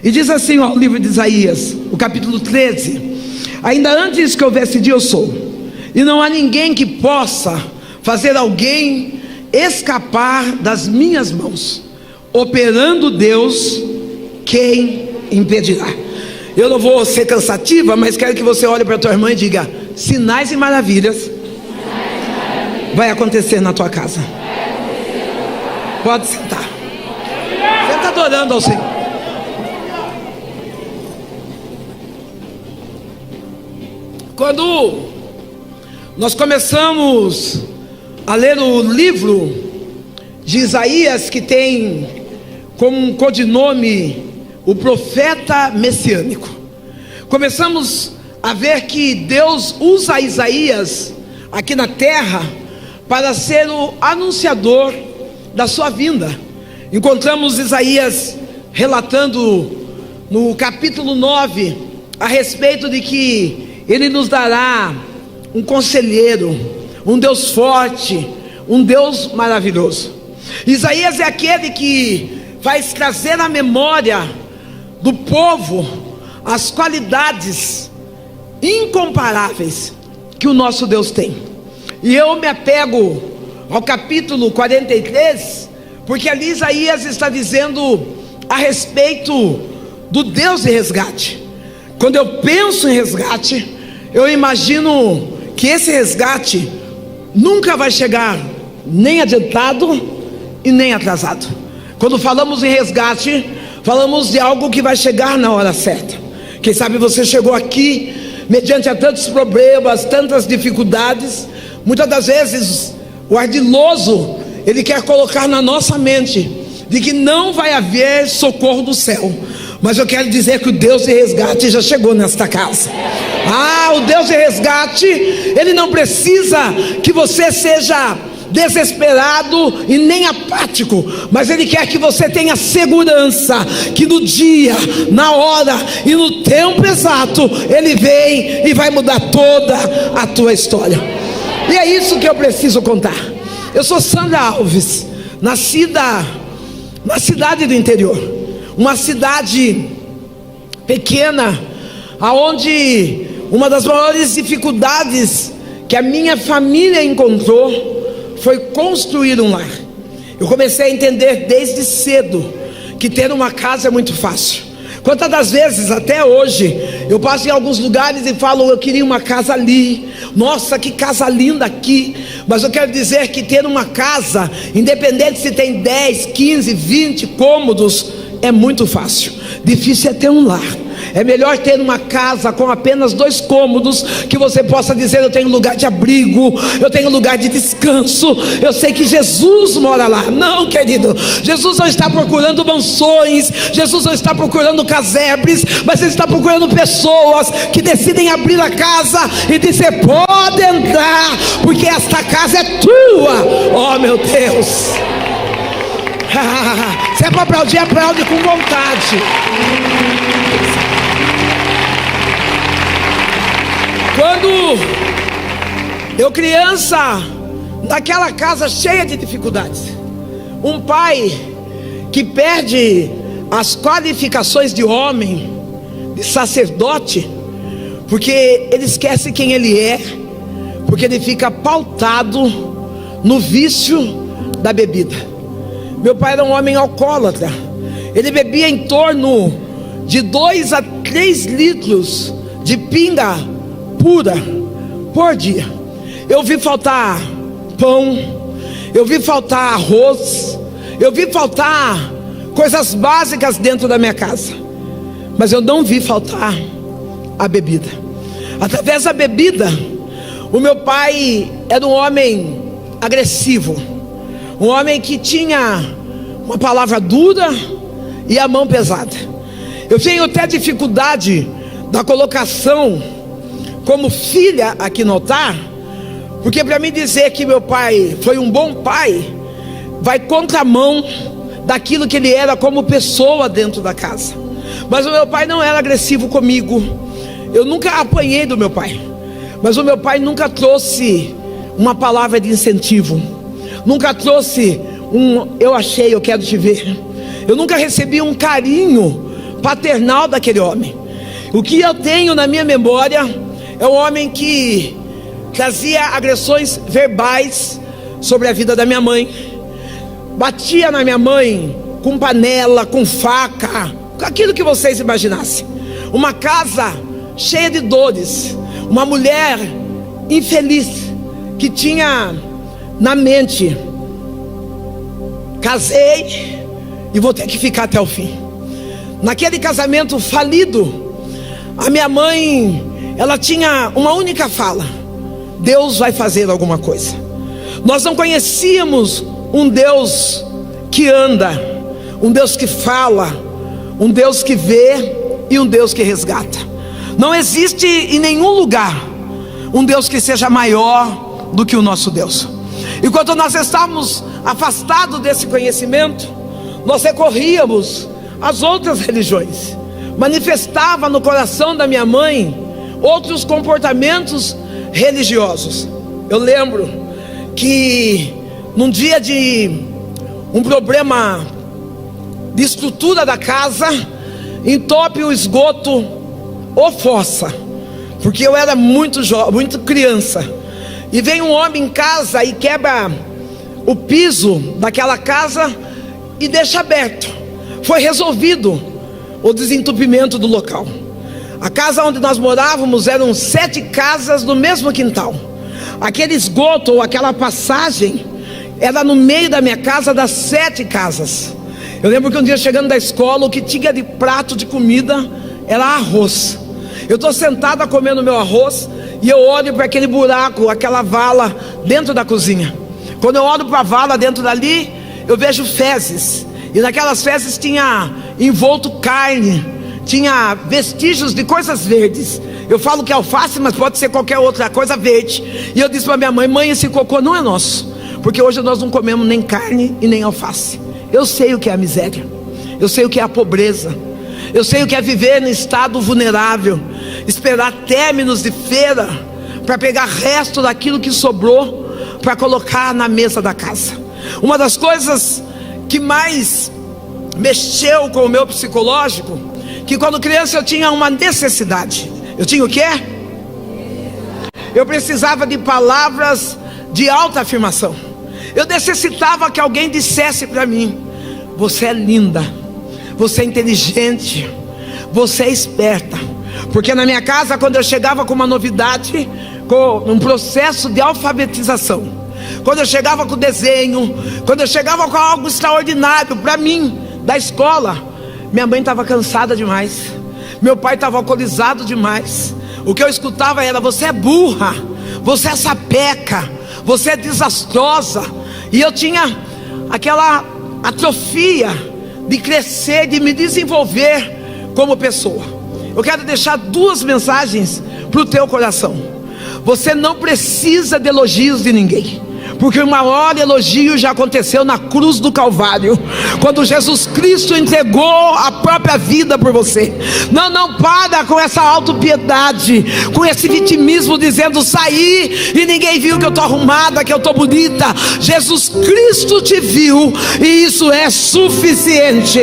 E diz assim, ó, o livro de Isaías, o capítulo 13: ainda antes que houvesse dia, eu sou, e não há ninguém que possa fazer alguém escapar das minhas mãos. Operando Deus, quem impedirá? Eu não vou ser cansativa, mas quero que você olhe para a tua irmã e diga: sinais e maravilhas vai acontecer na tua casa. Pode sentar. Você está adorando ao Senhor. Quando nós começamos a ler o livro de Isaías, que tem como um codinome o profeta messiânico, começamos a ver que Deus usa Isaías aqui na terra para ser o anunciador da sua vinda. Encontramos Isaías relatando no capítulo 9 a respeito de que Ele nos dará um conselheiro, um Deus forte, um Deus maravilhoso. Isaías é aquele que faz trazer à memória do povo as qualidades incomparáveis que o nosso Deus tem. E eu me apego ao capítulo 43, porque ali Isaías está dizendo a respeito do Deus de resgate. Quando eu penso em resgate, eu imagino que esse resgate nunca vai chegar nem adiantado e nem atrasado. Quando falamos em resgate, falamos de algo que vai chegar na hora certa. Quem sabe você chegou aqui mediante a tantos problemas, tantas dificuldades. Muitas das vezes o ardiloso, ele quer colocar na nossa mente de que não vai haver socorro do céu. Mas eu quero dizer que o Deus de resgate já chegou nesta casa. O Deus de resgate, Ele não precisa que você seja desesperado e nem apático, mas Ele quer que você tenha segurança que no dia, na hora e no tempo exato, Ele vem e vai mudar toda a tua história. E é isso que eu preciso contar. Eu sou Sandra Alves, nascida na cidade do interior, uma cidade pequena, aonde uma das maiores dificuldades que a minha família encontrou foi construir um lar. Eu comecei a entender desde cedo que ter uma casa é muito fácil. Quantas das vezes, até hoje, eu passo em alguns lugares e falo: eu queria uma casa ali, nossa, que casa linda aqui. Mas eu quero dizer que ter uma casa, independente se tem 10, 15, 20 cômodos, é muito fácil. Difícil é ter um lar. É melhor ter uma casa com apenas 2 cômodos, que você possa dizer: eu tenho lugar de abrigo, eu tenho lugar de descanso, eu sei que Jesus mora lá. Não, querido, Jesus não está procurando mansões, Jesus não está procurando casebres, mas Ele está procurando pessoas que decidem abrir a casa e dizer: pode entrar, porque esta casa é tua. Oh meu Deus. Se é para aplaudir, aplaude com vontade. Quando eu criança, naquela casa cheia de dificuldades, um pai que perde as qualificações de homem, de sacerdote, porque ele esquece quem ele é, porque ele fica pautado no vício da bebida. Meu pai era um homem alcoólatra. Ele bebia em torno de 2 a 3 litros de pinga pura por dia. Eu vi faltar pão, eu vi faltar arroz, eu vi faltar coisas básicas dentro da minha casa, mas eu não vi faltar a bebida. Através da bebida, o meu pai era um homem agressivo, um homem que tinha uma palavra dura e a mão pesada. Eu tenho até dificuldade da colocação como filha aqui no altar, porque para mim dizer que meu pai foi um bom pai, vai contramão daquilo que ele era como pessoa dentro da casa. Mas o meu pai não era agressivo comigo. Eu nunca apanhei do meu pai, mas o meu pai nunca trouxe uma palavra de incentivo, nunca trouxe eu achei, eu quero te ver. Eu nunca recebi um carinho paternal daquele homem. O que eu tenho na minha memória é um homem que trazia agressões verbais sobre a vida da minha mãe, batia na minha mãe com panela, com faca, com aquilo que vocês imaginassem. Uma casa cheia de dores, uma mulher infeliz que tinha na mente: casei e vou ter que ficar até o fim. Naquele casamento falido, a minha mãe, ela tinha uma única fala: Deus vai fazer alguma coisa. Nós não conhecíamos um Deus que anda, um Deus que fala, um Deus que vê e um Deus que resgata. Não existe em nenhum lugar um Deus que seja maior do que o nosso Deus. E quando nós estávamos afastados desse conhecimento, nós recorríamos às outras religiões. Manifestava no coração da minha mãe outros comportamentos religiosos. Eu lembro que num dia de um problema de estrutura da casa, entope o esgoto ou fossa, porque eu era muito jovem, muito criança, e vem um homem em casa e quebra o piso daquela casa e deixa aberto. Foi resolvido o desentupimento do local. A casa onde nós morávamos eram 7 casas no mesmo quintal. Aquele esgoto ou aquela passagem era no meio da minha casa, das 7 casas. Eu lembro que um dia, chegando da escola, o que tinha de prato de comida era arroz. Eu estou sentada comendo meu arroz e eu olho para aquele buraco, aquela vala dentro da cozinha. Quando eu olho para a vala dentro dali, eu vejo fezes. E naquelas fezes tinha envolto carne, tinha vestígios de coisas verdes. Eu falo que é alface, mas pode ser qualquer outra coisa verde. E eu disse para minha mãe: mãe, esse cocô não é nosso, porque hoje nós não comemos nem carne e nem alface. Eu sei o que é a miséria, eu sei o que é a pobreza, eu sei o que é viver em estado vulnerável, esperar términos de feira para pegar resto daquilo que sobrou para colocar na mesa da casa. Uma das coisas que mais mexeu com o meu psicológico, que quando criança eu tinha uma necessidade. Eu tinha o quê? Eu precisava de palavras de alta afirmação. Eu necessitava que alguém dissesse para mim: você é linda, você é inteligente, você é esperta. Porque na minha casa, quando eu chegava com uma novidade, com um processo de alfabetização, quando eu chegava com desenho, quando eu chegava com algo extraordinário para mim, da escola, minha mãe estava cansada demais, meu pai estava alcoolizado demais. O que eu escutava era: você é burra, você é sapeca, você é desastrosa. E eu tinha aquela atrofia de crescer, de me desenvolver como pessoa. Eu quero deixar 2 mensagens para o teu coração. Você não precisa de elogios de ninguém, porque o maior elogio já aconteceu na cruz do Calvário, quando Jesus Cristo entregou a própria vida por você. Não para com essa autopiedade, com esse vitimismo, dizendo: saí e ninguém viu que eu estou arrumada, que eu estou bonita. Jesus Cristo te viu e isso é suficiente.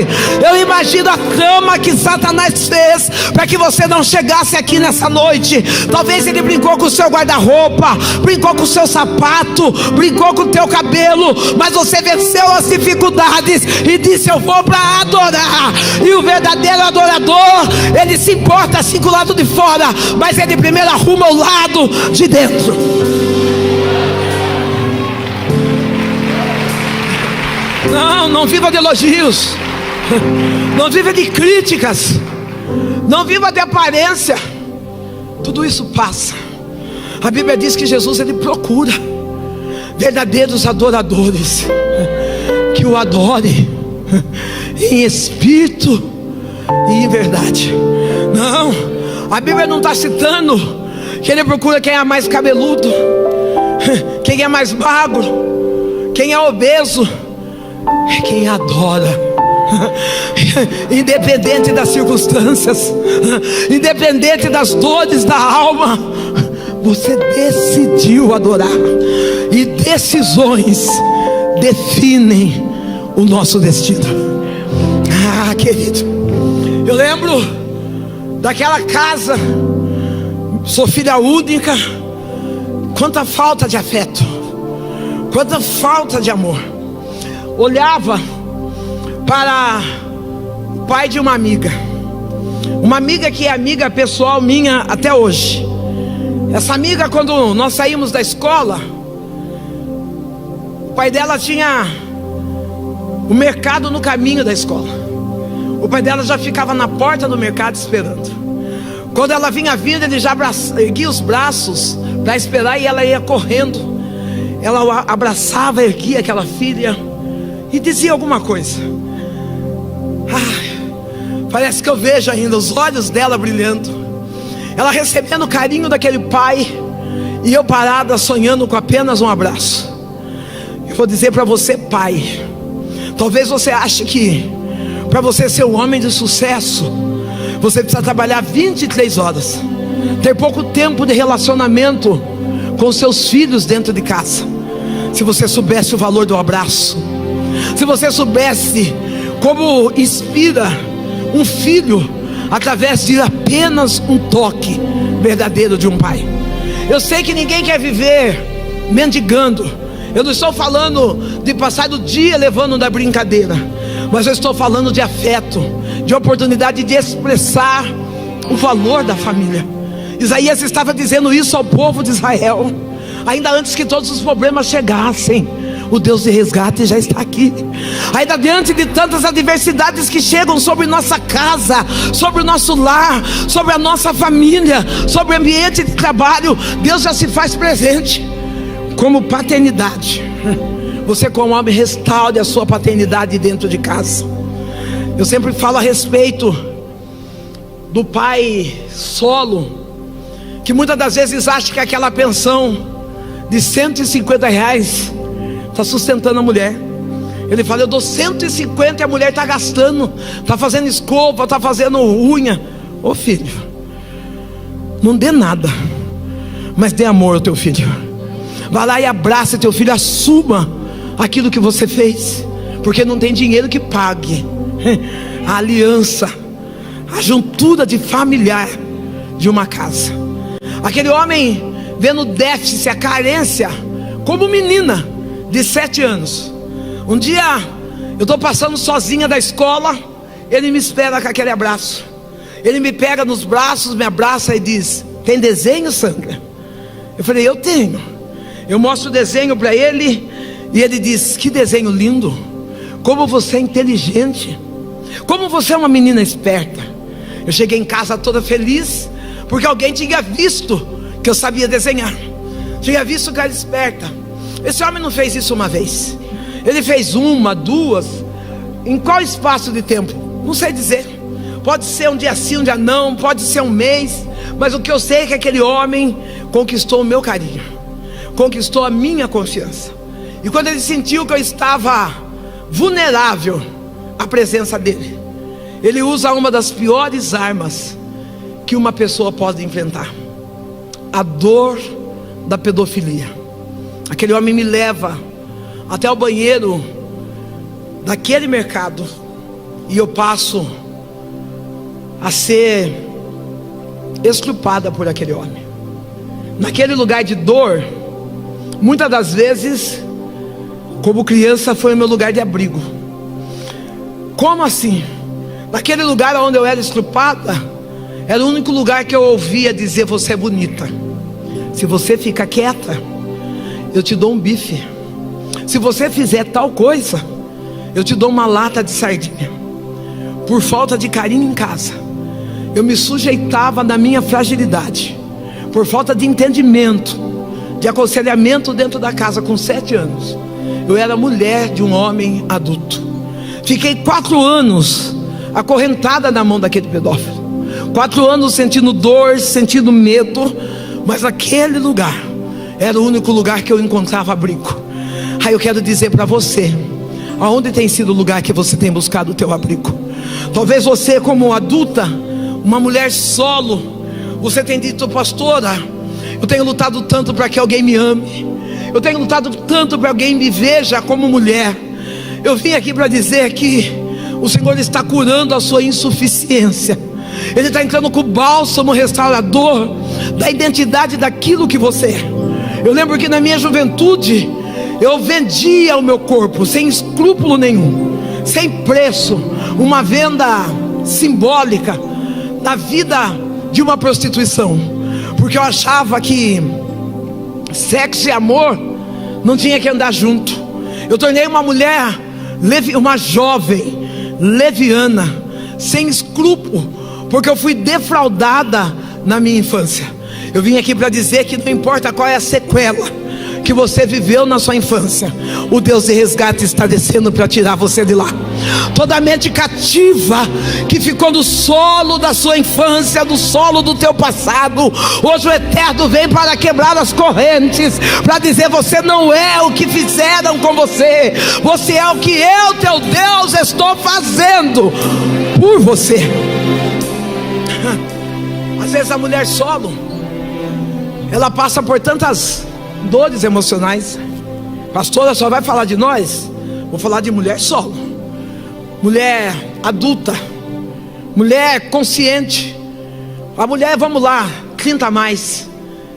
Eu imagino a cama que Satanás fez para que você não chegasse aqui nessa noite. Talvez ele brincou com o seu guarda-roupa, brincou com o seu sapato, brincou com o teu cabelo, mas você venceu as dificuldades e disse: eu vou para adorar. E o verdadeiro adorador, ele se importa assim com o lado de fora, mas ele primeiro arruma o lado de dentro. Não viva de elogios, não viva de críticas, não viva de aparência. Tudo isso passa. A Bíblia diz que Jesus, ele procura verdadeiros adoradores que o adore em espírito e em verdade. Não, a Bíblia não está citando que ele procura quem é mais cabeludo, quem é mais magro, quem é obeso. É quem adora, independente das circunstâncias, independente das dores da alma. Você decidiu adorar, e decisões definem o nosso destino. Querido, Eu lembro daquela casa, sou filha única. Quanta falta de afeto, quanta falta de amor. Olhava para o pai de uma amiga que é amiga pessoal minha até hoje. Essa amiga, quando nós saímos da escola, o pai dela tinha o mercado no caminho da escola. O pai dela já ficava na porta do mercado esperando. Quando ela vinha vindo, ele já erguia os braços para esperar, e ela ia correndo. Ela abraçava, erguia aquela filha e dizia alguma coisa. Parece que eu vejo ainda os olhos dela brilhando, ela recebendo o carinho daquele pai, e eu parada sonhando com apenas um abraço. Eu vou dizer para você, pai, talvez você ache que para você ser um homem de sucesso, você precisa trabalhar 23 horas, ter pouco tempo de relacionamento com seus filhos dentro de casa. Se você soubesse o valor do abraço, se você soubesse como inspira um filho através de apenas um toque verdadeiro de um pai. Eu sei que ninguém quer viver mendigando. Eu não estou falando de passar o dia levando da brincadeira, mas eu estou falando de afeto, de oportunidade de expressar o valor da família. Isaías estava dizendo isso ao povo de Israel, ainda antes que todos os problemas chegassem. O Deus de resgate já está aqui. Ainda diante de tantas adversidades que chegam sobre nossa casa, sobre o nosso lar, sobre a nossa família, sobre o ambiente de trabalho, Deus já se faz presente. Como paternidade, você como homem restaure a sua paternidade dentro de casa. Eu sempre falo a respeito do pai solo, que muitas das vezes acha que aquela pensão de R$150 está sustentando a mulher. Ele fala: eu dou 150 e a mulher está gastando, está fazendo escova, está fazendo unha. Ô filho, não dê nada, mas dê amor ao teu filho. Vá lá e abraça teu filho, assuma aquilo que você fez, porque não tem dinheiro que pague a aliança, a juntura de familiar de uma casa. Aquele homem vendo o déficit, a carência, como menina de 7 anos. Um dia eu estou passando sozinha da escola, ele me espera com aquele abraço. Ele me pega nos braços, me abraça e diz: tem desenho, Sandra? Eu falei: eu tenho. Eu mostro o desenho para ele, e ele diz: que desenho lindo, como você é inteligente, como você é uma menina esperta. Eu cheguei em casa toda feliz, porque alguém tinha visto que eu sabia desenhar, tinha visto que era esperta. Esse homem não fez isso uma vez, ele fez uma, duas. Em qual espaço de tempo? Não sei dizer. Pode ser um dia sim, um dia não, pode ser um mês, mas o que eu sei é que aquele homem conquistou o meu carinho, conquistou a minha confiança. E quando ele sentiu que eu estava vulnerável à presença dele, ele usa uma das piores armas que uma pessoa pode enfrentar: a dor da pedofilia. Aquele homem me leva até o banheiro daquele mercado, e eu passo a ser exculpada por aquele homem. Naquele lugar de dor, muitas das vezes, como criança, foi o meu lugar de abrigo. Como assim? Naquele lugar onde eu era exculpada, era o único lugar que eu ouvia dizer: você é bonita. Se você ficar quieta, eu te dou um bife. Se você fizer tal coisa, eu te dou uma lata de sardinha. Por falta de carinho em casa, eu me sujeitava na minha fragilidade. Por falta de entendimento, de aconselhamento dentro da casa, com 7 anos, eu era mulher de um homem adulto. Fiquei 4 anos acorrentada na mão daquele pedófilo. 4 anos sentindo dor, sentindo medo, mas aquele lugar era o único lugar que eu encontrava abrigo. Aí eu quero dizer para você, aonde tem sido o lugar que você tem buscado o teu abrigo? Talvez você, como adulta, uma mulher solo, você tem dito: pastora, eu tenho lutado tanto para que alguém me ame, eu tenho lutado tanto para que alguém me veja como mulher. Eu vim aqui para dizer que O Senhor está curando a sua insuficiência. Ele está entrando com o bálsamo restaurador da identidade daquilo que você é. Eu lembro que na minha juventude eu vendia o meu corpo sem escrúpulo nenhum, sem preço, uma venda simbólica da vida de uma prostituição, porque eu achava que sexo e amor não tinha que andar junto. Eu tornei uma mulher, uma jovem leviana, sem escrúpulo, porque eu fui defraudada na minha infância. Eu vim aqui para dizer que não importa qual é a sequela que você viveu na sua infância, o Deus de resgate está descendo para tirar você de lá. Toda mente cativa que ficou no solo da sua infância, no solo do teu passado, hoje o Eterno vem para quebrar as correntes, para dizer: você não é o que fizeram com você, você é o que eu, teu Deus, estou fazendo por você. Às vezes a mulher solo, ela passa por tantas dores emocionais. Pastora, só vai falar de nós? Vou falar de mulher solo, mulher adulta, mulher consciente, a mulher, vamos lá, 30 a mais,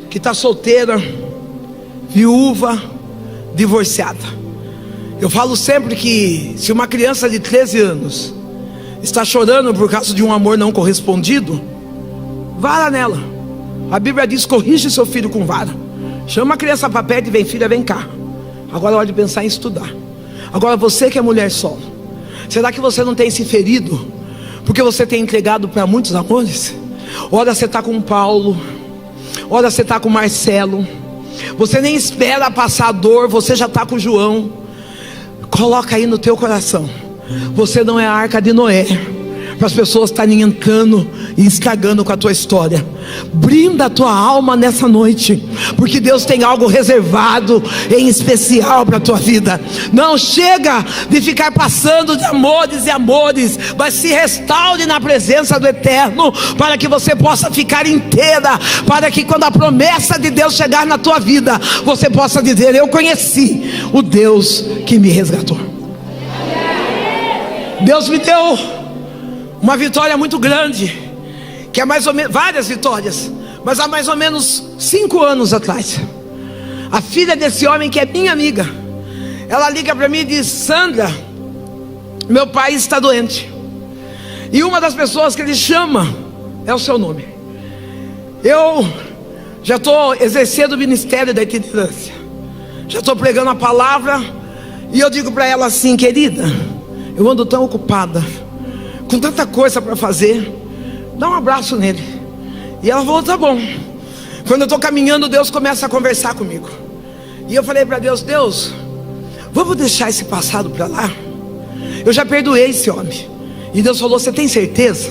que está solteira, viúva, divorciada. Eu falo sempre que se uma criança de 13 anos está chorando por causa de um amor não correspondido, vara nela. A Bíblia diz: corrige seu filho com vara. Chama a criança para perto e vem: filha, vem cá, agora é hora de pensar em estudar. Agora você que é mulher solo, será que você não tem se ferido porque você tem entregado para muitos amores? Ora você está com Paulo, ora você está com Marcelo, você nem espera passar a dor, você já está com João. Coloca aí no teu coração: você não é a arca de Noé para as pessoas estarem entrando e estragando com a tua história. Brinda a tua alma nessa noite, porque Deus tem algo reservado em especial para a tua vida. Não chega de ficar passando de amores e amores, mas se restaure na presença do Eterno, para que você possa ficar inteira, para que quando a promessa de Deus chegar na tua vida, você possa dizer: eu conheci o Deus que me resgatou. Deus me deu uma vitória muito grande, que é mais ou menos, várias vitórias, mas há mais ou menos 5 anos atrás, a filha desse homem, que é minha amiga, ela liga para mim e diz: Sandra, meu pai está doente, e uma das pessoas que ele chama é o seu nome. Eu já estou exercendo o ministério da itinerância, já estou pregando a palavra, e eu digo para ela assim: querida, eu ando tão ocupada, com tanta coisa para fazer, dá um abraço nele. E ela falou: tá bom. Quando eu estou caminhando, Deus começa a conversar comigo, e eu falei para Deus: Deus, vamos deixar esse passado para lá? Eu já perdoei esse homem. E Deus falou: você tem certeza?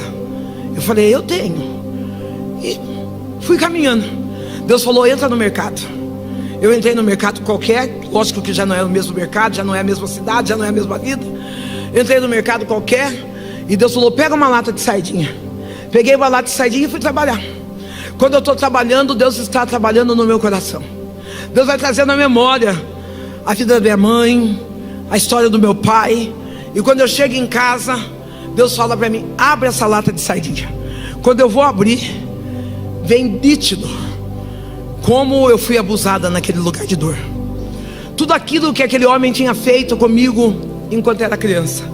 Eu falei: eu tenho. E fui caminhando. Deus falou: entra no mercado. Eu entrei no mercado qualquer, lógico que já não é o mesmo mercado, já não é a mesma cidade, já não é a mesma vida. Entrei no mercado qualquer, e Deus falou: pega uma lata de sardinha. Peguei uma lata de sardinha e fui trabalhar. Quando eu estou trabalhando, Deus está trabalhando no meu coração. Deus vai trazendo à memória a vida da minha mãe, a história do meu pai. E quando eu chego em casa, Deus fala para mim: abre essa lata de sardinha. Quando eu vou abrir, vem nítido como eu fui abusada naquele lugar de dor. Tudo aquilo que aquele homem tinha feito comigo enquanto era criança.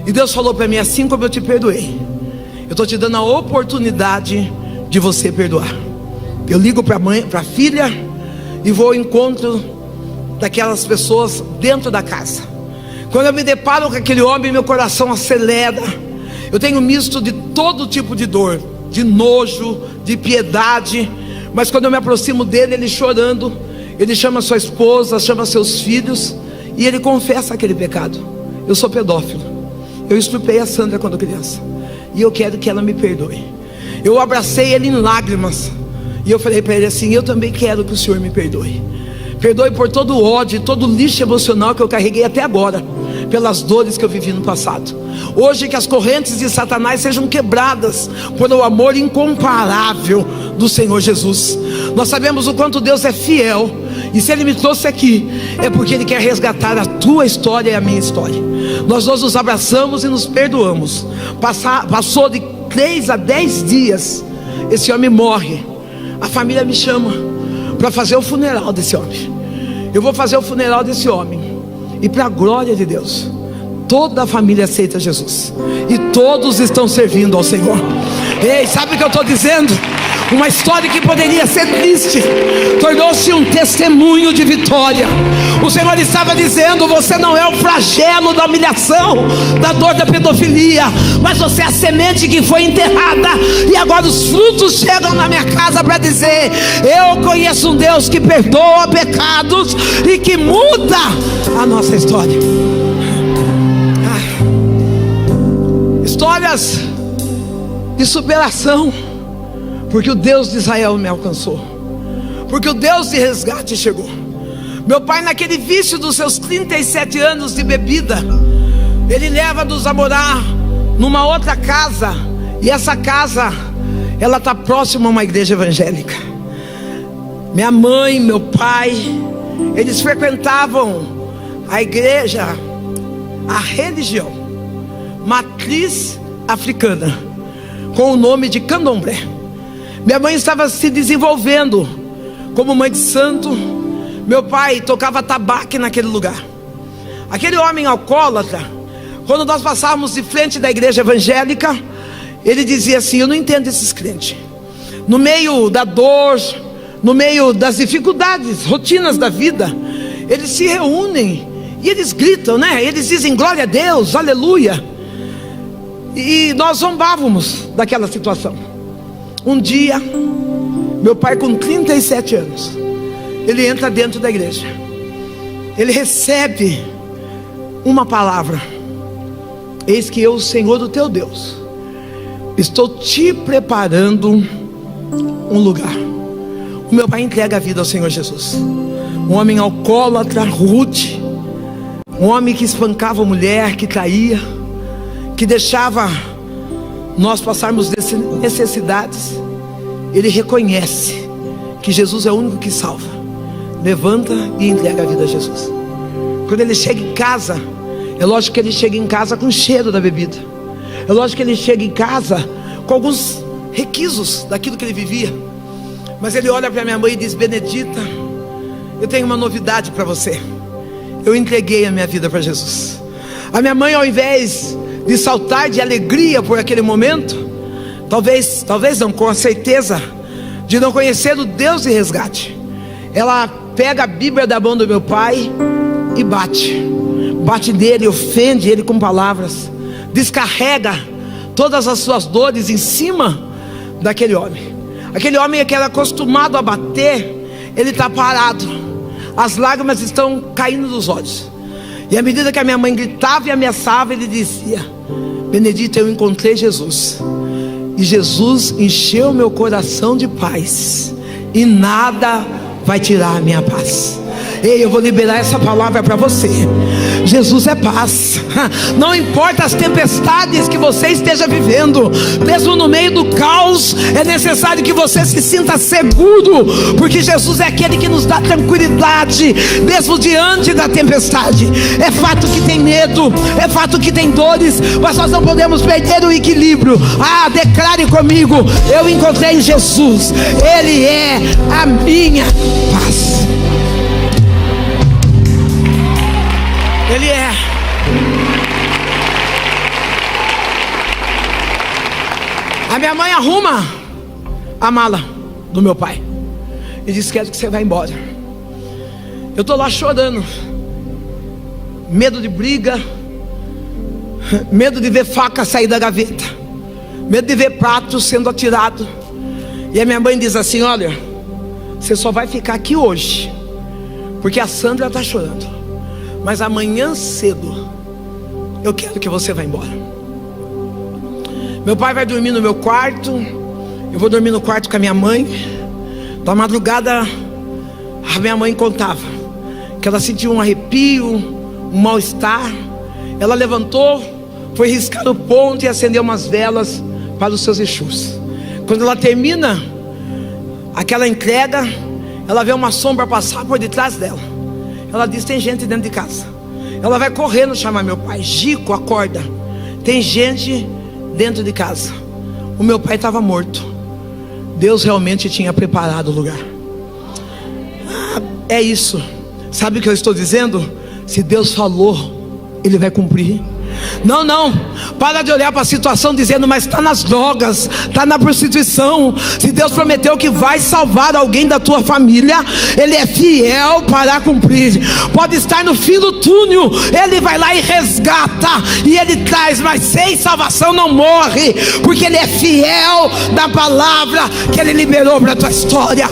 E Deus falou para mim: assim como eu te perdoei, eu estou te dando a oportunidade de você perdoar. Eu ligo para a mãe, para a filha, e vou ao encontro daquelas pessoas dentro da casa. Quando eu me deparo com aquele homem, meu coração acelera. Eu tenho um misto de todo tipo de dor, de nojo, de piedade. Mas quando eu me aproximo dele, ele chorando, ele chama sua esposa, chama seus filhos, e ele confessa aquele pecado: eu sou pedófilo, eu estuprei a Sandra quando criança, e eu quero que ela me perdoe. Eu abracei ele em lágrimas, e eu falei para ele assim: eu também quero que o Senhor me perdoe. Perdoe por todo o ódio, todo o lixo emocional que eu carreguei até agora, pelas dores que eu vivi no passado. Hoje que as correntes de Satanás sejam quebradas por o amor incomparável do Senhor Jesus. Nós sabemos o quanto Deus é fiel, E se Ele me trouxe aqui, é porque Ele quer resgatar a tua história e a minha história. Nós nos abraçamos e nos perdoamos. Passou de 3 a 10 dias, esse homem morre. A família me chama para fazer o funeral desse homem. Eu vou fazer o funeral desse homem, e para a glória de Deus, toda a família aceita Jesus, e todos estão servindo ao Senhor. Ei, sabe o que eu estou dizendo? Uma história que poderia ser triste tornou-se um testemunho de vitória. O Senhor estava dizendo: você não é o flagelo da humilhação, da dor da pedofilia, mas você é a semente que foi enterrada, e agora os frutos chegam na minha casa para dizer: eu conheço um Deus que perdoa pecados e que muda a nossa história. Histórias de superação, porque o Deus de Israel me alcançou, porque o Deus de resgate chegou. Meu pai, naquele vício dos seus 37 anos de bebida, ele leva-nos a morar numa outra casa, e essa casa, ela está próxima a uma igreja evangélica. Minha mãe, meu pai, eles frequentavam a igreja, a religião, matriz africana, com o nome de Candomblé. Minha mãe estava se desenvolvendo como mãe de santo. Meu pai tocava tabaco naquele lugar. Aquele homem alcoólatra, quando nós passávamos de frente da igreja evangélica, ele dizia assim: eu não entendo esses crentes. No meio da dor, no meio das dificuldades, rotinas da vida, eles se reúnem e eles gritam, né? Eles dizem glória a Deus, aleluia. E nós zombávamos daquela situação. Um dia, meu pai com 37 anos, ele entra dentro da igreja. Ele recebe uma palavra: eis que eu, o Senhor do teu Deus, estou te preparando um lugar. O meu pai entrega a vida ao Senhor Jesus. Um homem alcoólatra, rude, um homem que espancava a mulher, que traía, que deixava nós passarmos necessidades. Ele reconhece que Jesus é o único que salva, levanta e entrega a vida a Jesus. Quando ele chega em casa, é lógico que ele chega em casa com o cheiro da bebida, é lógico que ele chega em casa com alguns requisitos daquilo que ele vivia. Mas ele olha para minha mãe e diz: Benedita, eu tenho uma novidade para você. Eu entreguei a minha vida para Jesus. A minha mãe, ao invés de saltar de alegria por aquele momento, talvez não, com a certeza de não conhecer o Deus de resgate, ela pega a Bíblia da mão do meu pai e bate nele, ofende ele com palavras, descarrega todas as suas dores em cima daquele homem. Aquele homem que era acostumado a bater, ele está parado, as lágrimas estão caindo dos olhos. E à medida que a minha mãe gritava e ameaçava, ele dizia: Benedita, eu encontrei Jesus, e Jesus encheu meu coração de paz, e nada vai tirar a minha paz. Ei, eu vou liberar essa palavra para você. Jesus é paz. Não importa as tempestades que você esteja vivendo, mesmo no meio do caos, é necessário que você se sinta seguro, porque Jesus é aquele que nos dá tranquilidade, mesmo diante da tempestade. É fato que tem medo, é fato que tem dores, mas nós não podemos perder o equilíbrio. Declare comigo: eu encontrei Jesus, Ele é a minha paz. Ele é. A minha mãe arruma a mala do meu pai e diz: quero que você vá embora. Eu estou lá chorando, medo de briga, medo de ver faca sair da gaveta, medo de ver prato sendo atirado. E a minha mãe diz assim: olha, você só vai ficar aqui hoje porque a Sandra está chorando, mas amanhã cedo eu quero que você vá embora. Meu pai vai dormir no meu quarto, eu vou dormir no quarto com a minha mãe. Da madrugada, a minha mãe contava que ela sentiu um arrepio, um mal-estar. Ela levantou, foi riscar o ponto e acendeu umas velas para os seus Exus. Quando ela termina aquela entrega, ela vê uma sombra passar por detrás dela. Ela diz: tem gente dentro de casa. Ela vai correndo chamar meu pai: Gico, acorda, tem gente dentro de casa. O meu pai estava morto. Deus realmente tinha preparado o lugar. É isso. Sabe o que eu estou dizendo? Se Deus falou, Ele vai cumprir. Não, para de olhar para a situação dizendo: mas está nas drogas, está na prostituição. Se Deus prometeu que vai salvar alguém da tua família, Ele é fiel para cumprir. Pode estar no fim do túnel, Ele vai lá e resgata, e Ele traz, mas sem salvação não morre, porque Ele é fiel da palavra que Ele liberou para a tua história.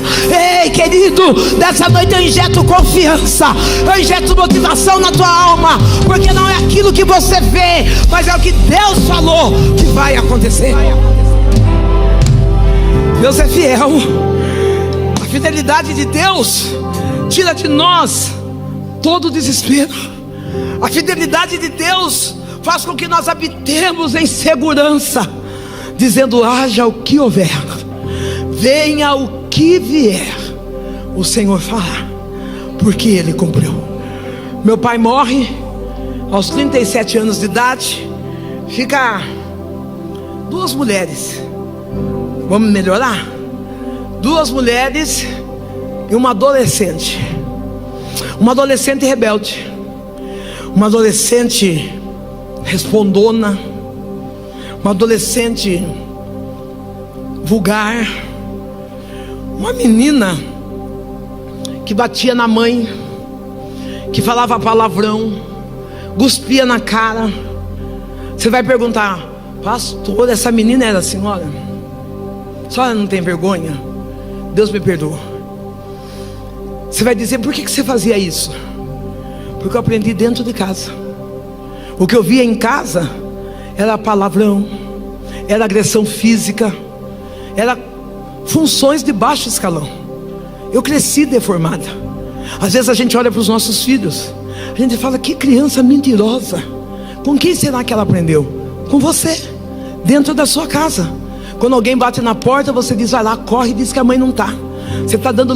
Ei, querido, dessa noite eu injeto confiança, eu injeto motivação na tua alma, porque não é aquilo que você vê, mas é o que Deus falou que vai acontecer. Deus é fiel. A fidelidade de Deus tira de nós todo o desespero. A fidelidade de Deus faz com que nós habitemos em segurança, dizendo: haja o que houver, venha o que vier, o Senhor fará, porque Ele cumpriu. Meu pai morre aos 37 anos de idade. Fica duas mulheres. Vamos melhorar? Duas mulheres e uma adolescente. Uma adolescente rebelde, uma adolescente respondona, uma adolescente vulgar, uma menina que batia na mãe, que falava palavrão, cuspia na cara. Você vai perguntar: pastor, essa menina era a senhora? A senhora não tem vergonha? Deus me perdoa. Você vai dizer: por que você fazia isso? Porque eu aprendi dentro de casa. O que eu via em casa era palavrão, era agressão física, era funções de baixo escalão. Eu cresci deformada. Às vezes a gente olha para os nossos filhos, a gente fala: que criança mentirosa. Com quem será que ela aprendeu? Com você, dentro da sua casa. Quando alguém bate na porta, você diz: vai lá, corre e diz que a mãe não está. Você está dando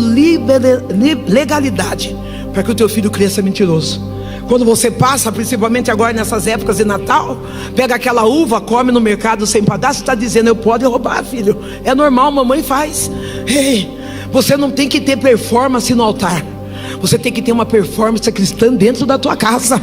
legalidade para que o teu filho cresça mentiroso. Quando você passa, principalmente agora nessas épocas de Natal, pega aquela uva, come no mercado sem pagar, você está dizendo: eu pode roubar, filho, é normal, mamãe faz. Ei, você não tem que ter performance no altar. Você tem que ter uma performance cristã dentro da tua casa.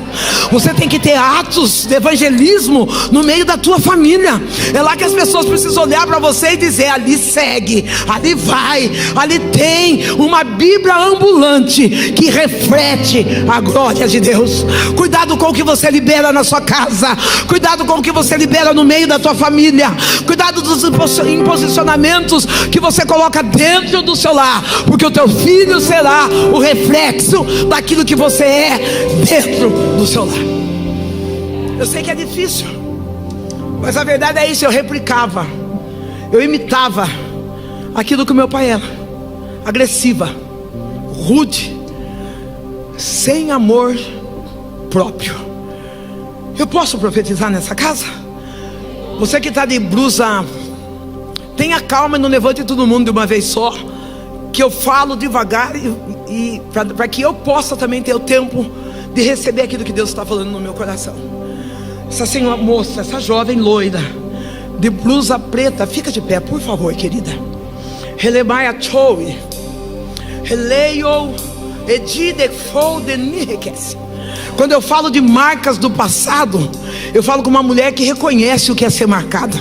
Você tem que ter atos de evangelismo no meio da tua família. É lá que as pessoas precisam olhar para você e dizer: ali segue, ali vai, ali tem uma Bíblia ambulante que reflete a glória de Deus. Cuidado com o que você libera na sua casa. Cuidado com o que você libera no meio da tua família. Cuidado dos imposicionamentos que você coloca dentro do seu lar, porque o teu filho será o reflexo daquilo que você é dentro do seu lar. Eu sei que é difícil, mas a verdade é isso. Eu replicava, eu imitava aquilo que o meu pai era: agressiva, rude, sem amor próprio. Eu posso profetizar nessa casa? Você que está de blusa, tenha calma e não levante todo mundo de uma vez só, que eu falo devagar e para que eu possa também ter o tempo de receber aquilo que Deus está falando no meu coração. Essa senhora moça, essa jovem loira de blusa preta, fica de pé, por favor, querida. Relemaia choui, releio edide folde nihekes. Quando eu falo de marcas do passado, eu falo com uma mulher que reconhece o que é ser marcada.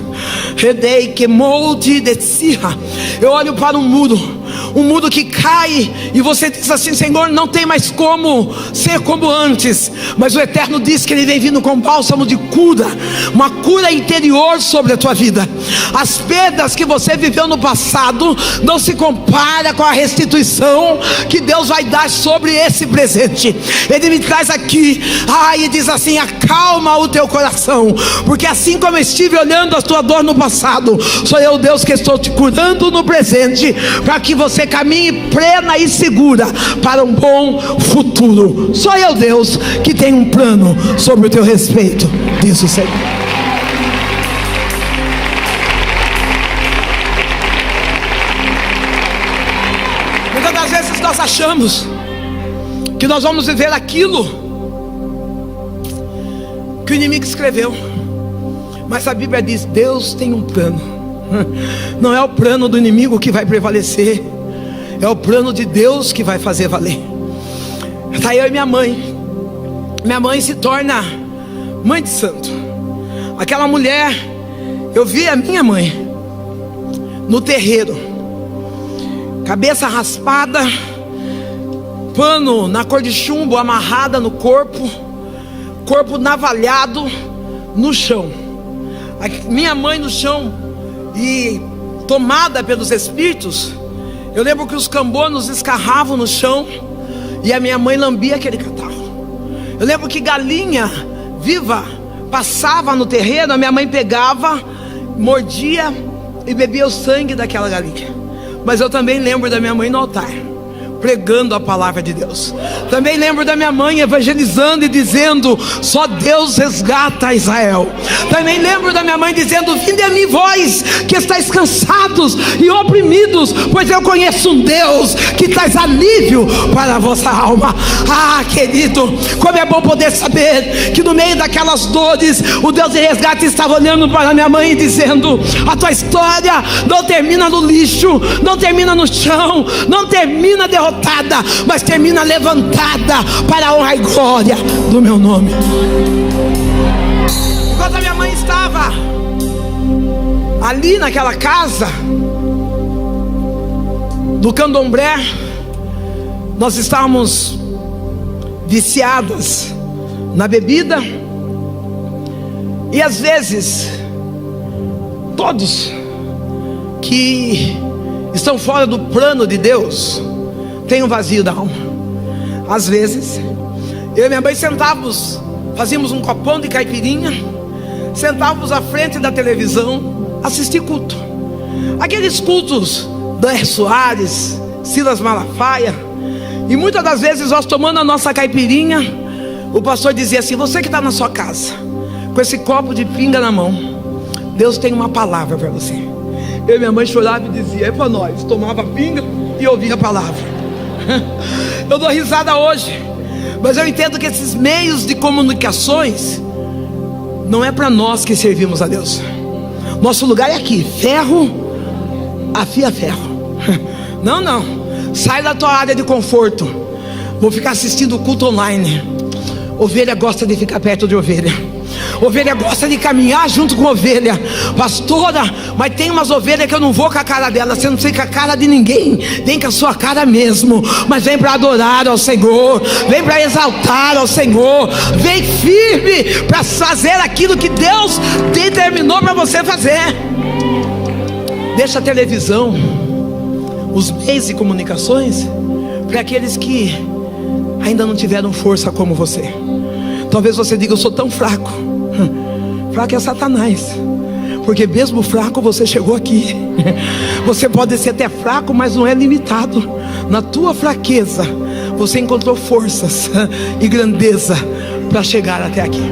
Eu olho para um muro que cai, e você diz assim: Senhor, não tem mais como ser como antes. Mas o Eterno diz que Ele vem vindo com bálsamo de cura, uma cura interior sobre a tua vida. As perdas que você viveu no passado não se compara com a restituição que Deus vai dar sobre esse presente. Ele me traz aqui, e diz assim: acalma o teu coração, porque assim como eu estive olhando a tua dor no passado, sou eu, Deus, que estou te curando no presente, para que você caminhe plena e segura para um bom futuro. Sou eu, Deus, que tem um plano sobre o teu respeito, diz o Senhor. Muitas das vezes nós nós achamos que nós vamos viver aquilo que o inimigo escreveu, mas a Bíblia diz: Deus tem um plano. Não é o plano do inimigo que vai prevalecer, é o plano de Deus que vai fazer valer. Está eu e minha mãe. Minha mãe se torna mãe de santo. Aquela mulher, eu vi a minha mãe no terreiro, cabeça raspada, pano na cor de chumbo amarrada no corpo, corpo navalhado no chão. Minha mãe no chão e tomada pelos espíritos. Eu lembro que os cambonos escarravam no chão e a minha mãe lambia aquele catarro. Eu lembro que galinha viva passava no terreiro, a minha mãe pegava, mordia e bebia o sangue daquela galinha. Mas eu também lembro da minha mãe no altar, pregando a palavra de Deus. Também lembro da minha mãe evangelizando e dizendo: só Deus resgata Israel. Também lembro da minha mãe dizendo: vinde a mim vós que estáis cansados e oprimidos, pois eu conheço um Deus que traz alívio para a vossa alma. Ah, querido, como é bom poder saber que no meio daquelas dores, o Deus de resgate estava olhando para minha mãe e dizendo: a tua história não termina no lixo, não termina no chão, não termina derrotada, mas termina levantada para a honra e glória do meu nome. Enquanto a minha mãe estava ali naquela casa do candomblé, nós estávamos viciadas na bebida, e às vezes todos que estão fora do plano de Deus tem um vazio da alma. Às vezes eu e minha mãe sentávamos, fazíamos um copão de caipirinha, sentávamos à frente da televisão, assistir culto. Aqueles cultos Dan Soares, Silas Malafaia. E muitas das vezes nós tomando a nossa caipirinha, o pastor dizia assim: você que está na sua casa com esse copo de pinga na mão, Deus tem uma palavra para você. Eu e minha mãe chorava e dizia: é para nós. Tomava pinga e ouvia a palavra. Eu dou risada hoje, mas eu entendo que esses meios de comunicações não é para nós que servimos a Deus. Nosso lugar é aqui, ferro afia ferro. Não, não, sai da tua área de conforto. Vou ficar assistindo o culto online. Ovelha gosta de ficar perto de ovelha. Ovelha gosta de caminhar junto com ovelha. Pastora, mas tem umas ovelhas que eu não vou com a cara dela. Você não sei com a cara de ninguém, vem com a sua cara mesmo. Mas vem para adorar ao Senhor, vem para exaltar ao Senhor, vem firme para fazer aquilo que Deus determinou para você fazer. Deixa a televisão, os meios de comunicações, para aqueles que ainda não tiveram força como você. Talvez você diga: eu sou tão fraco. Fraco é Satanás, porque mesmo fraco você chegou aqui. Você pode ser até fraco, mas não é limitado. Na tua fraqueza você encontrou forças e grandeza para chegar até aqui.